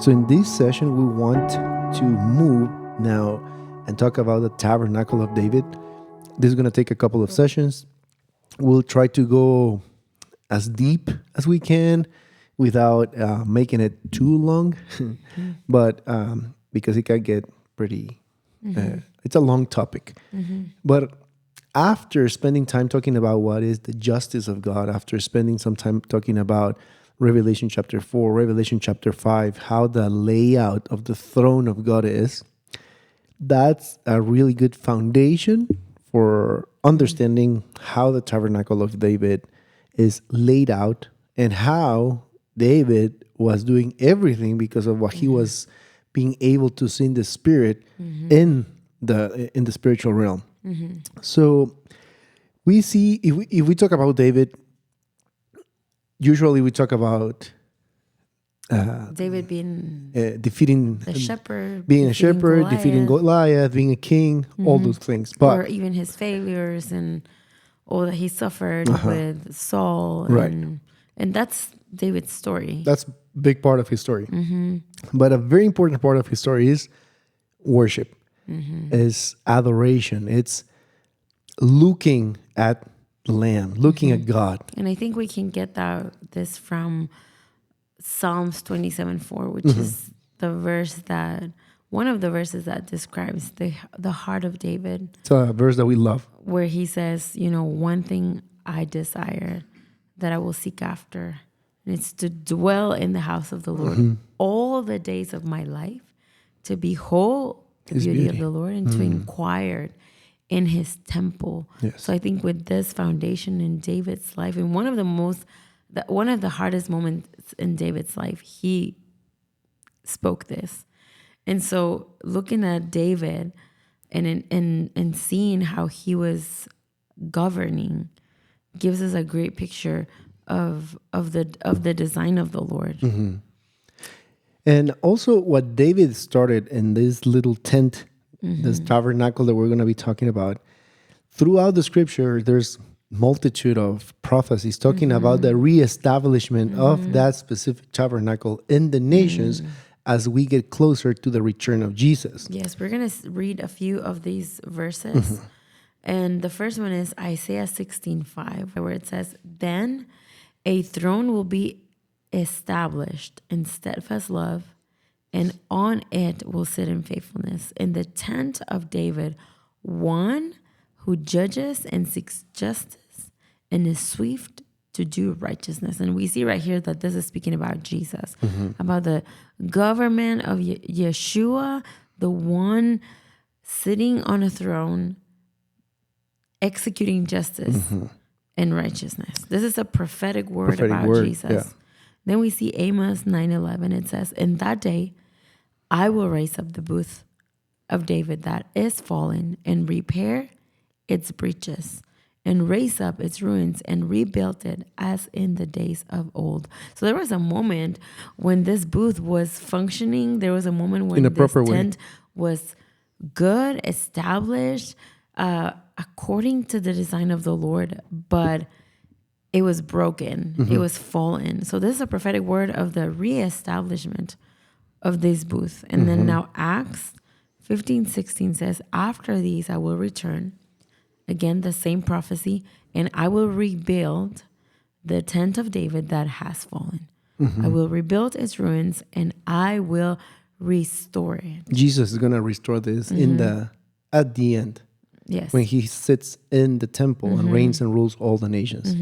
So in this session, we want to move now and talk about the Tabernacle of David. This is going to take a couple of sessions. We'll try to go as deep as we can without making it too long, but because it can get pretty, it's a long topic. But after spending time talking about what is the justice of God, after spending some time talking about Revelation chapter 4, Revelation chapter 5, how the layout of the throne of God is, that's a really good foundation for understanding how the Tabernacle of David is laid out and how David was doing everything because of what he was being able to see in the spirit in the spiritual realm. So we see, if we talk about David, usually we talk about David being defeating the shepherd, being a shepherd, defeating Goliath, being a king, all those things. But or even his failures and all that he suffered with Saul. Right. And that's David's story. that's a big part of his story. But a very important part of his story is worship, is adoration. It's looking at the Lamb, looking at God. And I think we can get this from Psalms 27:4, which is one of the verses that describes the heart of David, It's a verse that we love. where he says, one thing I desire that I will seek after, and it's to dwell in the house of the Lord all the days of my life, to behold the His beauty of beauty. the Lord and to inquire in his temple. Yes. So I think with this foundation in David's life, and one of the hardest moments in David's life, he spoke this. And so looking at David and seeing how he was governing gives us a great picture of the design of the Lord. And also what David started in this little tent, this tabernacle that we're going to be talking about, throughout the scripture, there's multitude of prophecies talking about the reestablishment of that specific tabernacle in the nations as we get closer to the return of Jesus. Yes, we're going to read a few of these verses. And the first one is Isaiah 16:5, where it says, "Then a throne will be established in steadfast love, and on it will sit in faithfulness. In the tent of David, one who judges and seeks justice and is swift to do righteousness." And we see right here that this is speaking about Jesus, about the government of Yeshua, the one sitting on a throne, executing justice and righteousness. This is a prophetic word about Jesus. Yeah. Then we see Amos 9:11. It says, "In that day, I will raise up the booth of David that is fallen and repair its breaches and raise up its ruins and rebuild it as in the days of old." So there was a moment when this booth was functioning. There was a moment when In a this proper way. tent was good, established, according to the design of the Lord, but it was broken. It was fallen. So this is a prophetic word of the reestablishment of this booth. And then now Acts 15:16 says, "After these I will return," again the same prophecy, "and I will rebuild the tent of David that has fallen. I will rebuild its ruins and I will restore it." Jesus is going to restore this at the end, Yes. when he sits in the temple and reigns and rules all the nations.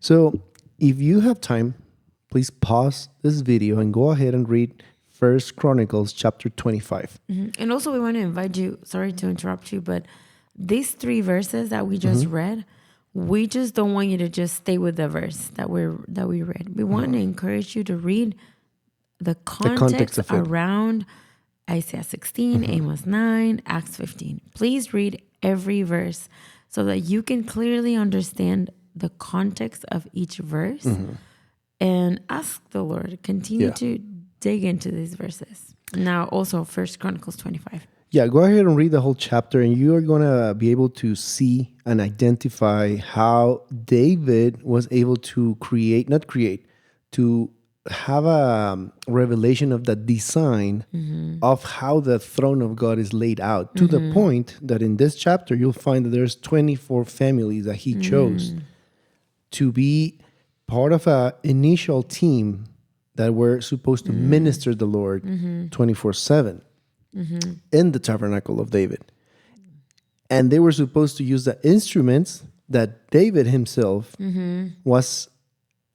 So if you have time, please pause this video and go ahead and read 1 Chronicles chapter 25. And also we want to invite you, sorry to interrupt you, but these 3 verses that we just read, we just don't want you to just stay with the verse that we read. We want to encourage you to read the context of it. around Isaiah 16, Amos 9, Acts 15. Please read every verse so that you can clearly understand the context of each verse and ask the Lord, continue to dig into these verses. Now also 1 Chronicles 25. Yeah, go ahead and read the whole chapter, and you are going to be able to see and identify how David was able to to have a revelation of the design of how the throne of God is laid out, to the point that in this chapter you'll find that there's 24 families that he chose to be part of an initial team that were supposed to minister the Lord 24/7 in the Tabernacle of David. And they were supposed to use the instruments that David himself was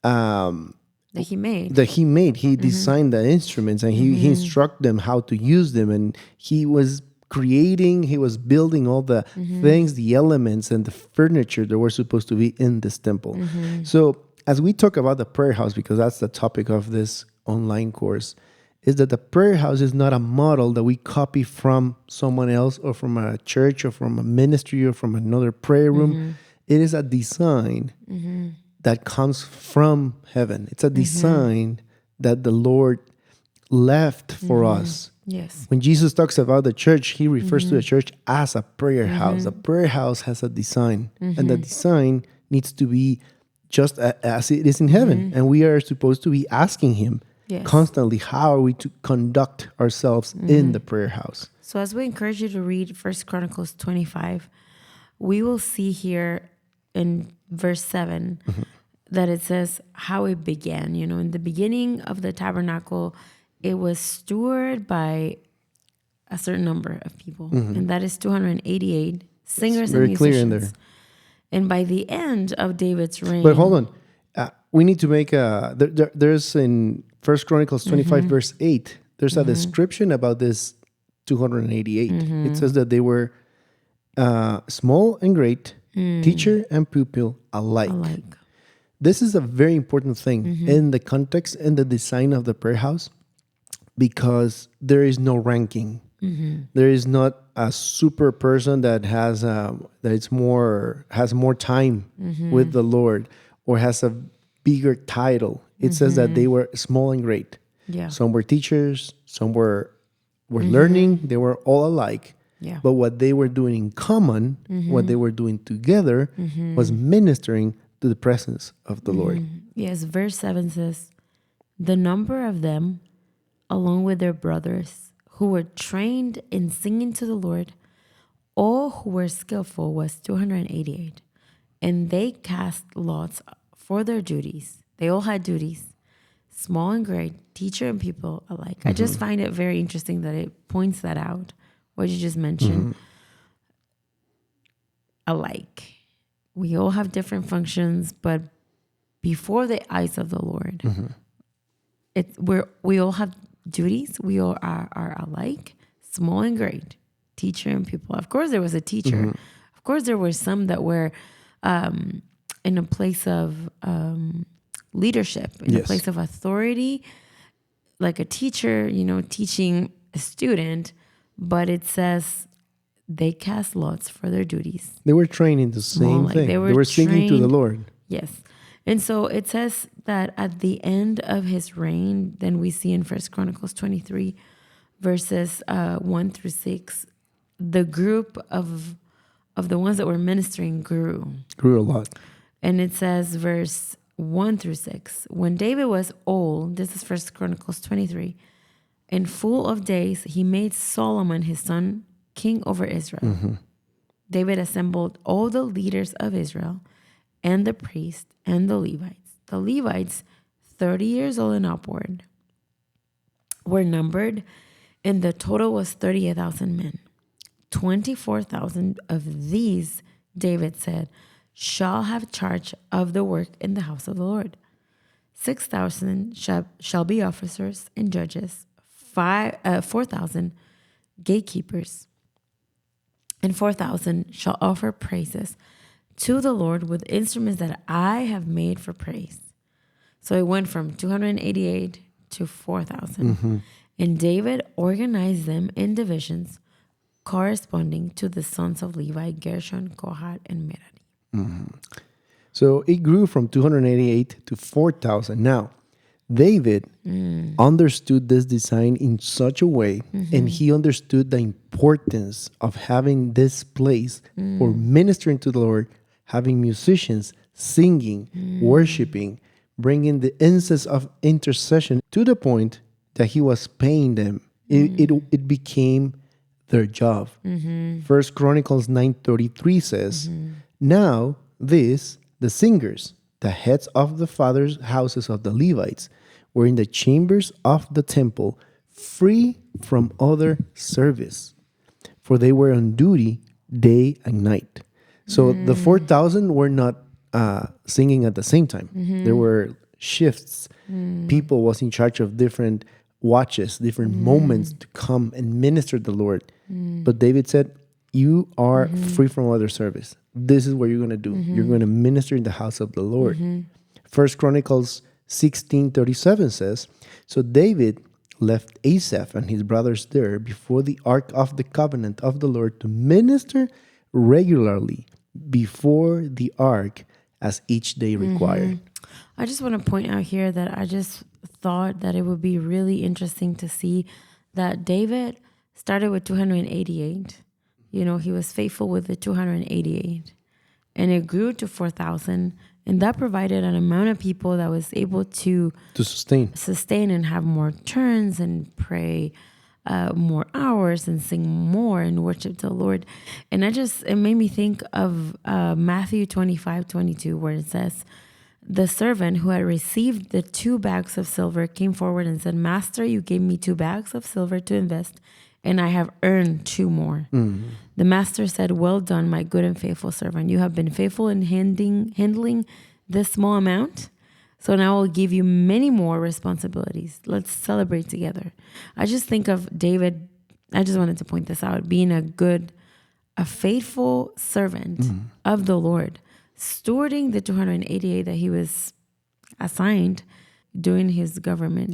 that he made. He designed the instruments, and he instructed them how to use them, and he was building all the things, the elements and the furniture that were supposed to be in this temple. So as we talk about the prayer house, because that's the topic of this online course, is that the prayer house is not a model that we copy from someone else or from a church or from a ministry or from another prayer room. It is a design that comes from heaven. It's a design that the Lord left for us. Yes. When Jesus talks about the church, he refers to the church as a prayer house. A prayer house has a design, and the design needs to be just as it is in heaven. And we are supposed to be asking him constantly, how are we to conduct ourselves in the prayer house? So as we encourage you to read 1 Chronicles 25, we will see here in verse 7 that it says how it began. You know, in the beginning of the tabernacle, it was stewarded by a certain number of people, and that is 288 singers and musicians. Very clear in there. And by the end of David's reign... But hold on. We need to make there's in 1 Chronicles 25, verse 8, there's a description about this 288. It says that they were small and great, teacher and pupil alike. This is a very important thing in the context and the design of the prayer house, because there is no ranking. There is not a super person that has more time with the Lord or has a bigger title. It says that they were small and great. Yeah. Some were teachers, some were learning. They were all alike. Yeah. But what they were doing in common, what they were doing together, was ministering to the presence of the Lord. Yes, verse 7 says, the number of them, along with their brothers, who were trained in singing to the Lord, all who were skillful, was 288. And they cast lots for their duties. They all had duties, small and great, teacher and people alike. I just find it very interesting that it points that out, what you just mentioned. Alike. We all have different functions, but before the eyes of the Lord, we all have duties. We all are alike, small and great, teacher and people. Of course, there was a teacher. Of course, there were some that were in a place of leadership, in a place of authority, like a teacher, teaching a student. But it says they cast lots for their duties. They were training the same thing. They were singing to the Lord. Yes. And so it says that at the end of his reign, then we see in 1 Chronicles 23, verses 1 through 6, the group of the ones that were ministering grew a lot. And it says verse 1 through 6, when David was old, this is 1 Chronicles 23, and full of days, he made Solomon his son king over Israel. David assembled all the leaders of Israel and the priests and the Levites. The Levites, 30 years old and upward, were numbered, and the total was 38,000 men. 24,000 of these, David said, shall have charge of the work in the house of the Lord. 6,000 shall be officers and judges, 4,000 gatekeepers, and 4,000 shall offer praises to the Lord with instruments that I have made for praise. So it went from 288 to 4,000. And David organized them in divisions corresponding to the sons of Levi, Gershon, Kohath, and Merari. So it grew from 288 to 4,000. Now, David understood this design in such a way, and he understood the importance of having this place for ministering to the Lord, having musicians singing, worshiping, bringing the incense of intercession to the point that he was paying them. It became their job. First Chronicles 9:33 says, now this, the singers, the heads of the fathers' houses of the Levites, were in the chambers of the temple, free from other service, for they were on duty day and night. So the 4,000 were not singing at the same time. There were shifts. People was in charge of different watches, different moments to come and minister the Lord. But David said, you are free from other service. This is what you're going to do. You're going to minister in the house of the Lord. First Chronicles 16:37 says, so David left Asaph and his brothers there before the ark of the covenant of the Lord to minister regularly before the ark as each day required. I just want to point out here that I just thought that it would be really interesting to see that David started with 288. You know, he was faithful with the 288. And it grew to 4,000. And that provided an amount of people that was able to sustain and have more turns and pray more hours and sing more and worship the Lord. And it made me think of Matthew 25:22, where it says, the servant who had received the 2 bags of silver came forward and said, Master, you gave me 2 bags of silver to invest, and I have earned 2 more. The master said, well done, my good and faithful servant. You have been faithful in handling this small amount, so now I'll give you many more responsibilities. Let's celebrate together. I just think of David, I just wanted to point this out, being a faithful servant of the Lord, stewarding the 288 that he was assigned during his government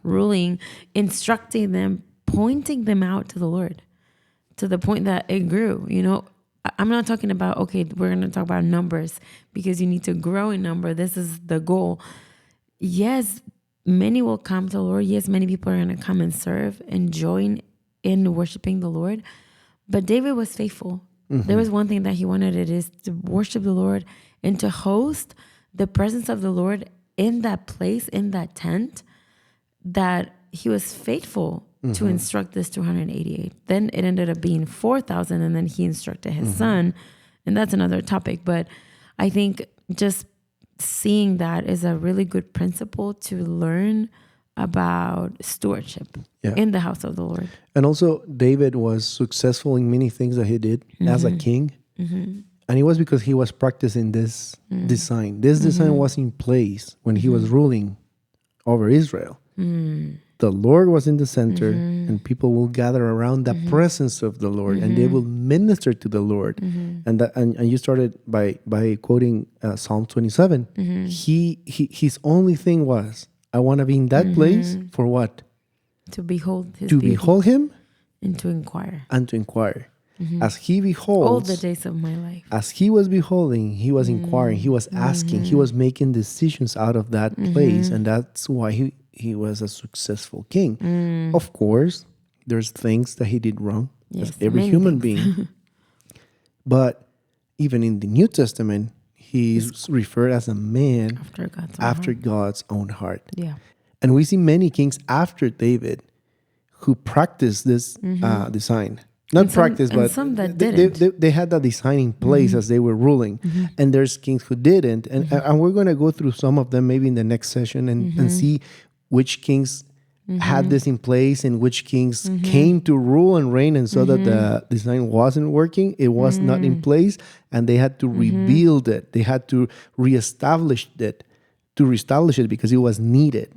ruling, instructing them, pointing them out to the Lord, to the point that it grew. You know, I'm not talking about, okay, we're going to talk about numbers because you need to grow in number. This is the goal. Yes, many will come to the Lord. Yes, many people are going to come and serve and join in worshiping the Lord. But David was faithful. There was one thing that he wanted, it is to worship the Lord and to host the presence of the Lord in that place, in that tent, that he was faithful to instruct this 288. Then it ended up being 4,000, and then he instructed his son, and that's another topic. But I think just seeing that is a really good principle to learn about stewardship in the house of the Lord. And also, David was successful in many things that he did as a king. And it was because he was practicing this design. This design was in place when he was ruling over Israel. The Lord was in the center, and people will gather around the presence of the Lord, and they will minister to the Lord. And you started by quoting Psalm 27. His only thing was, I want to be in that place for what? To behold his beauty. Behold him and to inquire. As he beholds all the days of my life. As he was beholding, he was inquiring, he was asking, he was making decisions out of that place, and that's why he was a successful king. Of course, there's things that he did wrong, as every human being. But even in the New Testament, he's referred as a man after God's own heart. Yeah. And we see many kings after David who practiced this design. Not practice, but some that didn't. They had that design in place as they were ruling. And there's kings who didn't. And we're going to go through some of them maybe in the next session and see which kings had this in place and which kings came to rule and reign and saw that the design wasn't working. It was not in place, and they had to rebuild it. They had to reestablish it because it was needed.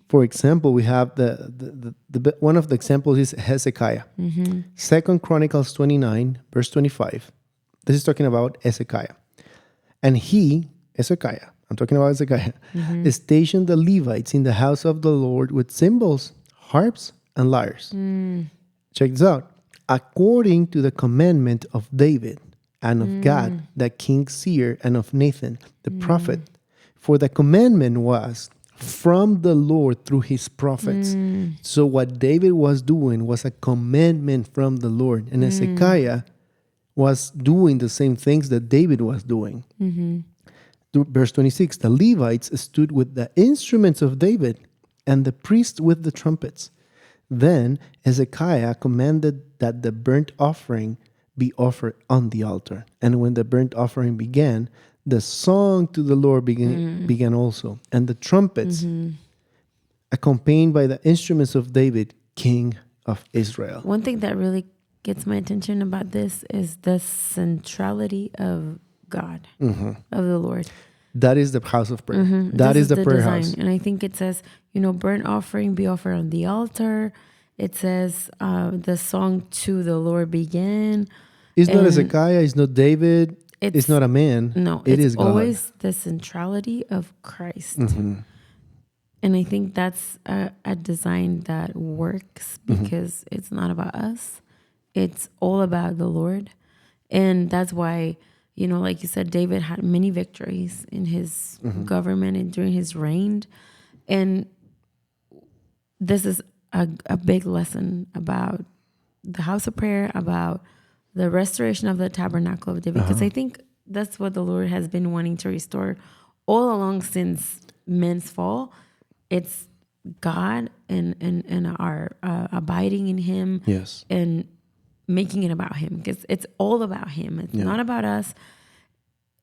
For example, we have the one of the examples is Hezekiah. 2 Chronicles 29, verse 25. This is talking about Hezekiah. And Hezekiah, I'm talking about Hezekiah, stationed the Levites in the house of the Lord with cymbals, harps, and lyres. Check this out. According to the commandment of David and of Gad, the king's seer, and of Nathan, the prophet. For the commandment was from the Lord through his prophets. So what David was doing was a commandment from the Lord. And Hezekiah was doing the same things that David was doing. Verse 26, the Levites stood with the instruments of David and the priests with the trumpets. Then Hezekiah commanded that the burnt offering be offered on the altar. And when the burnt offering began, the song to the Lord began also. And the trumpets accompanied by the instruments of David, king of Israel. One thing that really gets my attention about this is the centrality of God, of the Lord. That is the house of prayer. That is the prayer design. house. And I think it says, burnt offering be offered on the altar. It says the song to the Lord began. It's not Hezekiah, it's not David, it's not a man. No, it it's is God. always the centrality of Christ. And I think that's a design that works because it's not about us. It's all about the Lord. And that's why, like you said, David had many victories in his government and during his reign. And this is a big lesson about the house of prayer, about the restoration of the tabernacle of David. Because I think that's what the Lord has been wanting to restore all along since men's fall. It's God and our abiding in Him. Yes. And making it about Him, because it's all about Him. It's not about us.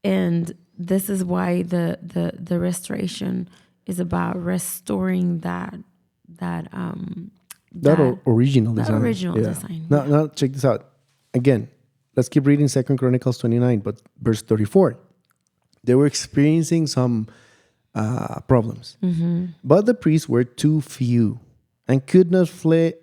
And this is why the restoration is about restoring that original design. That original design. Now check this out. Again, let's keep reading 2 Chronicles 29, but verse 34. They were experiencing some problems. But the priests were too few and could not flay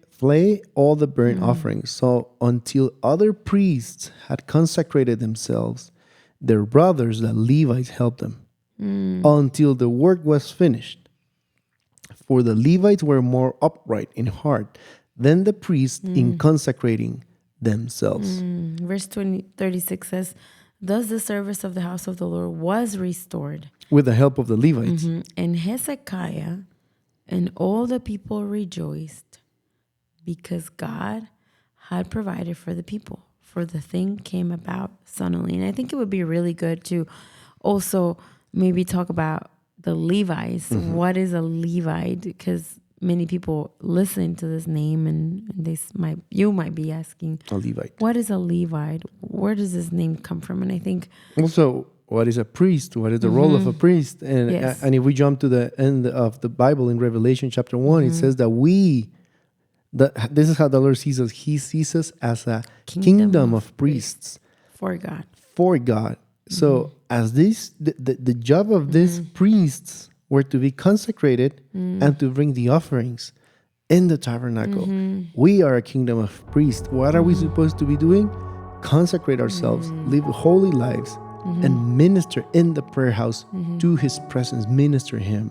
all the burnt offerings. So until other priests had consecrated themselves, their brothers, the Levites, helped them until the work was finished. For the Levites were more upright in heart than the priests in consecrating themselves. Verse 36 says, thus the service of the house of the Lord was restored. With the help of the Levites. And Hezekiah and all the people rejoiced because God had provided for the people. For the thing came about suddenly. And I think it would be really good to also maybe talk about the Levites. What is a Levite? Because many people listen to this name and you might be asking, A Levite. what is a Levite? Where does this name come from? And I think also, what is a priest? What is the role of a priest? And and if we jump to the end of the Bible in Revelation chapter 1, it says that this is how the Lord sees us. He sees us as a kingdom of priests. For God. For God. So as the job of these priests were to be consecrated and to bring the offerings in the tabernacle. We are a kingdom of priests. What are we supposed to be doing? Consecrate ourselves, live holy lives, and minister in the prayer house to His presence, minister Him.